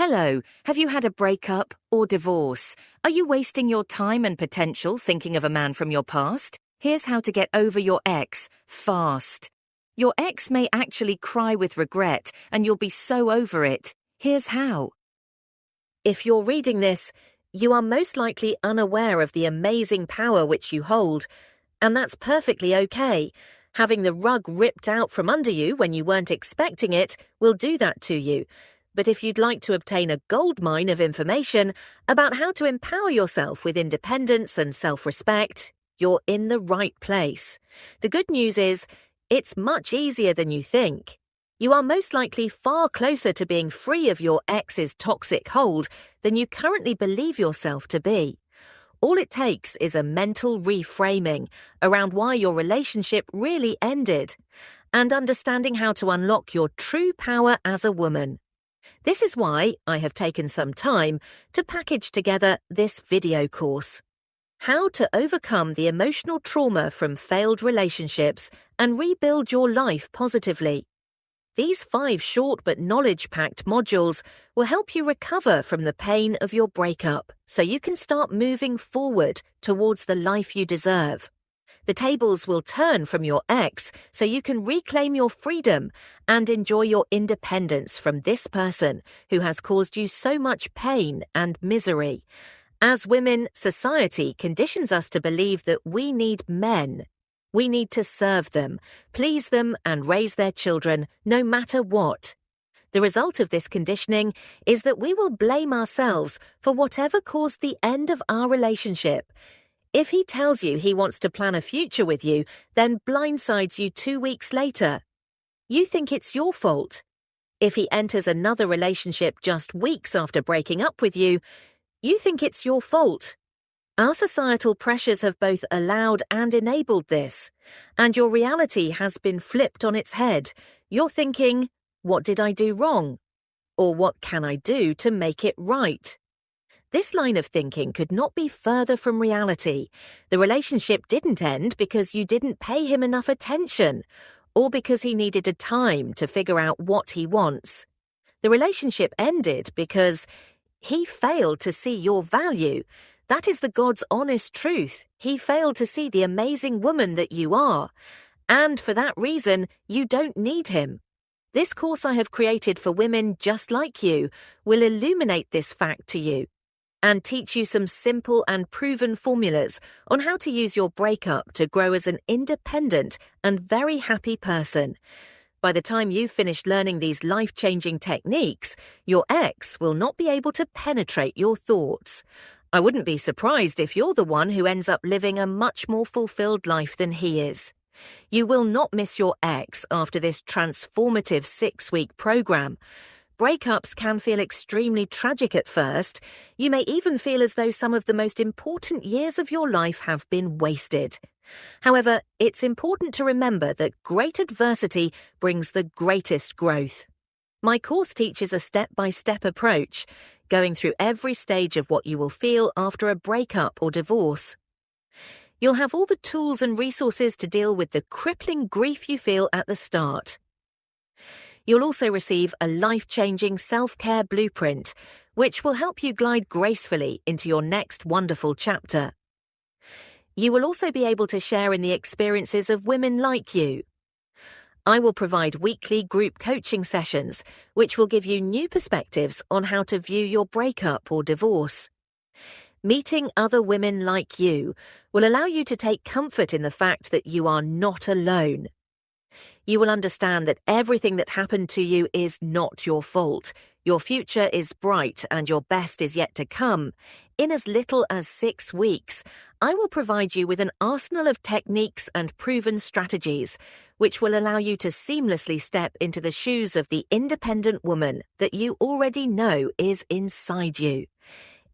Hello, have you had a breakup or divorce? Are you wasting your time and potential thinking of a man from your past? Here's how to get over your ex fast. Your ex may actually cry with regret and you'll be so over it. Here's how. If you're reading this, you are most likely unaware of the amazing power which you hold, and that's perfectly okay. Having the rug ripped out from under you when you weren't expecting it will do that to you. But if you'd like to obtain a goldmine of information about how to empower yourself with independence and self-respect, you're in the right place. The good news is, it's much easier than you think. You are most likely far closer to being free of your ex's toxic hold than you currently believe yourself to be. All it takes is a mental reframing around why your relationship really ended, and understanding how to unlock your true power as a woman. This is why I have taken some time to package together this video course. How to overcome the emotional trauma from failed relationships and rebuild your life positively. These 5 short but knowledge-packed modules will help you recover from the pain of your breakup so you can start moving forward towards the life you deserve. The tables will turn from your ex so you can reclaim your freedom and enjoy your independence from this person who has caused you so much pain and misery. As women, society conditions us to believe that we need men. We need to serve them, please them, and raise their children, no matter what. The result of this conditioning is that we will blame ourselves for whatever caused the end of our relationship. If he tells you he wants to plan a future with you, then blindsides you 2 weeks later, you think it's your fault. If he enters another relationship just weeks after breaking up with you, you think it's your fault. Our societal pressures have both allowed and enabled this, and your reality has been flipped on its head. You're thinking, what did I do wrong? Or what can I do to make it right? This line of thinking could not be further from reality. The relationship didn't end because you didn't pay him enough attention, or because he needed a time to figure out what he wants. The relationship ended because he failed to see your value. That is the God's honest truth. He failed to see the amazing woman that you are. And for that reason, you don't need him. This course I have created for women just like you will illuminate this fact to you and teach you some simple and proven formulas on how to use your breakup to grow as an independent and very happy person. By the time you've finished learning these life-changing techniques, your ex will not be able to penetrate your thoughts. I wouldn't be surprised if you're the one who ends up living a much more fulfilled life than he is. You will not miss your ex after this transformative 6-week program. Breakups can feel extremely tragic at first. You may even feel as though some of the most important years of your life have been wasted. However, it's important to remember that great adversity brings the greatest growth. My course teaches a step-by-step approach, going through every stage of what you will feel after a breakup or divorce. You'll have all the tools and resources to deal with the crippling grief you feel at the start. You'll also receive a life-changing self-care blueprint, which will help you glide gracefully into your next wonderful chapter. You will also be able to share in the experiences of women like you. I will provide weekly group coaching sessions, which will give you new perspectives on how to view your breakup or divorce. Meeting other women like you will allow you to take comfort in the fact that you are not alone. You will understand that everything that happened to you is not your fault. Your future is bright and your best is yet to come. In as little as 6 weeks, I will provide you with an arsenal of techniques and proven strategies, which will allow you to seamlessly step into the shoes of the independent woman that you already know is inside you.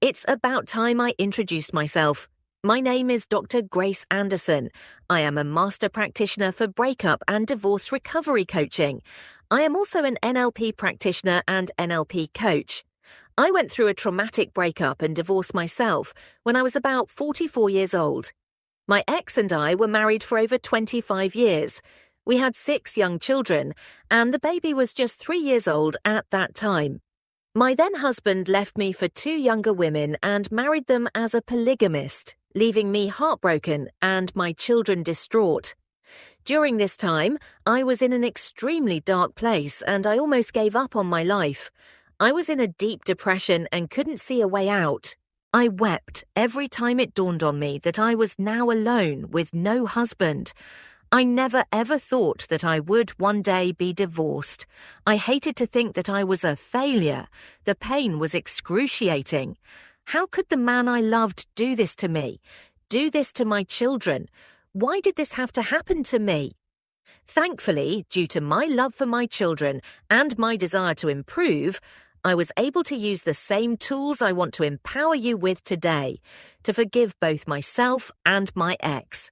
It's about time I introduced myself. My name is Dr. Grace Anderson. I am a master practitioner for breakup and divorce recovery coaching. I am also an NLP practitioner and NLP coach. I went through a traumatic breakup and divorce myself when I was about 44 years old. My ex and I were married for over 25 years. We had 6 young children, and the baby was just 3 years old at that time. My then husband left me for two younger women and married them as a polygamist, leaving me heartbroken and my children distraught. During this time, I was in an extremely dark place and I almost gave up on my life. I was in a deep depression and couldn't see a way out. I wept every time it dawned on me that I was now alone with no husband. I never ever thought that I would one day be divorced. I hated to think that I was a failure. The pain was excruciating. How could the man I loved do this to me? Do this to my children? Why did this have to happen to me? Thankfully, due to my love for my children and my desire to improve, I was able to use the same tools I want to empower you with today to forgive both myself and my ex.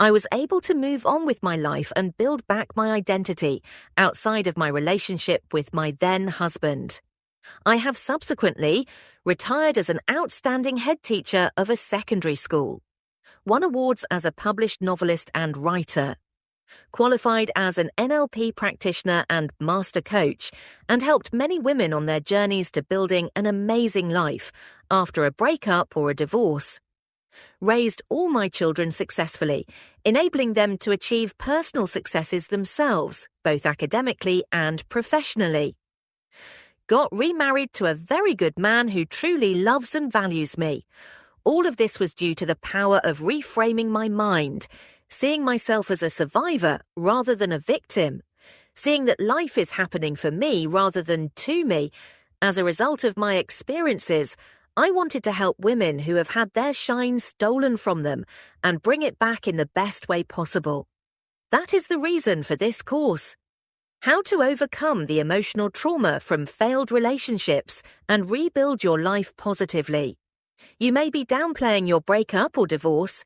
I was able to move on with my life and build back my identity outside of my relationship with my then husband. I have subsequently retired as an outstanding head teacher of a secondary school, won awards as a published novelist and writer, qualified as an NLP practitioner and master coach, and helped many women on their journeys to building an amazing life after a breakup or a divorce. Raised all my children successfully, enabling them to achieve personal successes themselves, both academically and professionally. Got remarried to a very good man who truly loves and values me. All of this was due to the power of reframing my mind, seeing myself as a survivor rather than a victim, seeing that life is happening for me rather than to me. As a result of my experiences, I wanted to help women who have had their shine stolen from them and bring it back in the best way possible. That is the reason for this course. How to overcome the emotional trauma from failed relationships and rebuild your life positively. You may be downplaying your breakup or divorce.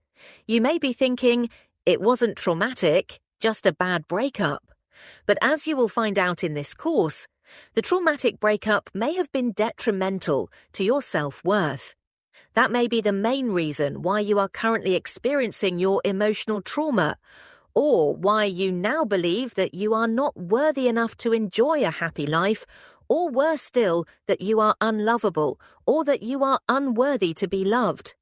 You may be thinking, it wasn't traumatic, just a bad breakup. But as you will find out in this course, the traumatic breakup may have been detrimental to your self-worth. That may be the main reason why you are currently experiencing your emotional trauma, or why you now believe that you are not worthy enough to enjoy a happy life, or worse still, that you are unlovable, or that you are unworthy to be loved.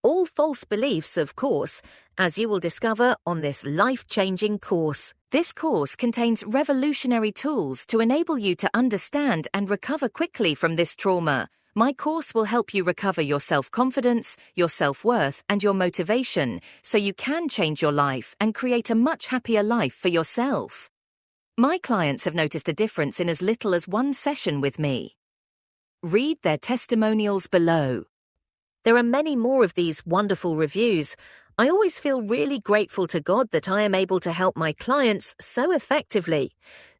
All false beliefs, of course, as you will discover on this life-changing course. This course contains revolutionary tools to enable you to understand and recover quickly from this trauma. My course will help you recover your self-confidence, your self-worth, and your motivation so you can change your life and create a much happier life for yourself. My clients have noticed a difference in as little as one session with me. Read their testimonials below. There are many more of these wonderful reviews. I always feel really grateful to God that I am able to help my clients so effectively.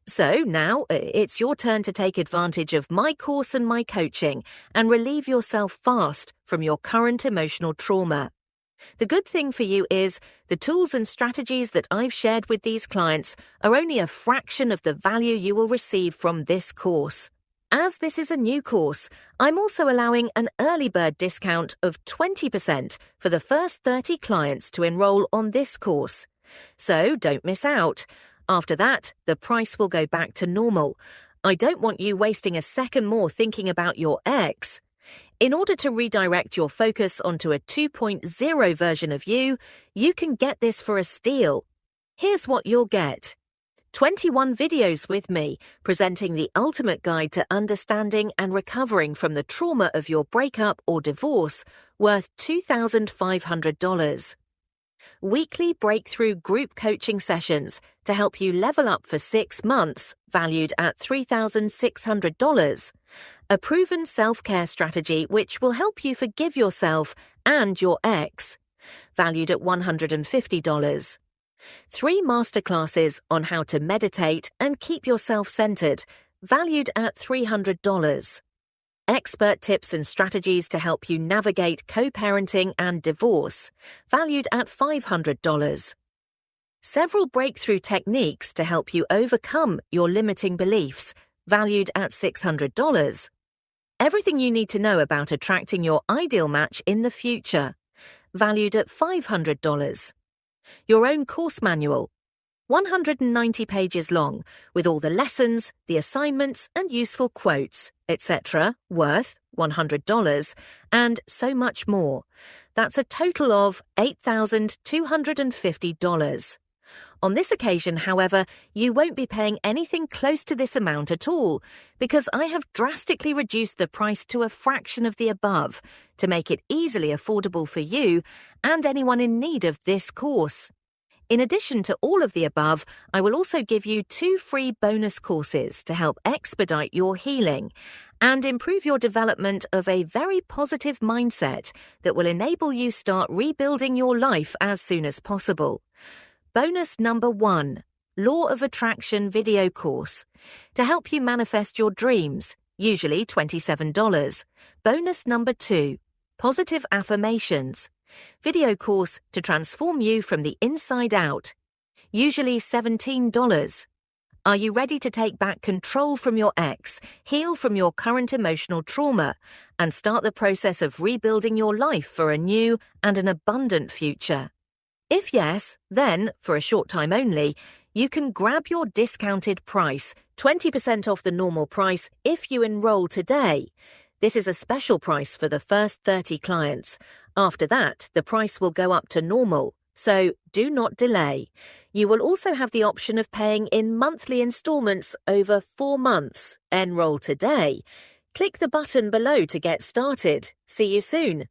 So now it's your turn to take advantage of my course and my coaching and relieve yourself fast from your current emotional trauma. The good thing for you is the tools and strategies that I've shared with these clients are only a fraction of the value you will receive from this course. As this is a new course, I'm also allowing an early bird discount of 20% for the first 30 clients to enroll on this course. So don't miss out. After that, the price will go back to normal. I don't want you wasting a second more thinking about your ex. In order to redirect your focus onto a 2.0 version of you, you can get this for a steal. Here's what you'll get. 21 videos with me, presenting the ultimate guide to understanding and recovering from the trauma of your breakup or divorce, worth $2,500. Weekly breakthrough group coaching sessions to help you level up for 6 months, valued at $3,600. A proven self-care strategy which will help you forgive yourself and your ex, valued at $150. 3 masterclasses on how to meditate and keep yourself centered, valued at $300. Expert tips and strategies to help you navigate co-parenting and divorce, valued at $500. Several breakthrough techniques to help you overcome your limiting beliefs, valued at $600. Everything you need to know about attracting your ideal match in the future, valued at $500. Your own course manual, 190 pages long, with all the lessons, the assignments, and useful quotes, etc., worth $100, and so much more. That's a total of $8,250. On this occasion, however, you won't be paying anything close to this amount at all, because I have drastically reduced the price to a fraction of the above to make it easily affordable for you and anyone in need of this course. In addition to all of the above, I will also give you 2 free bonus courses to help expedite your healing and improve your development of a very positive mindset that will enable you start rebuilding your life as soon as possible. Bonus number 1, Law of Attraction video course. To help you manifest your dreams, usually $27. Bonus number 2, Positive Affirmations. Video course to transform you from the inside out, usually $17. Are you ready to take back control from your ex, heal from your current emotional trauma, and start the process of rebuilding your life for a new and an abundant future? If yes, then, for a short time only, you can grab your discounted price, 20% off the normal price, if you enroll today. This is a special price for the first 30 clients. After that, the price will go up to normal, so do not delay. You will also have the option of paying in monthly installments over 4 months. Enroll today. Click the button below to get started. See you soon.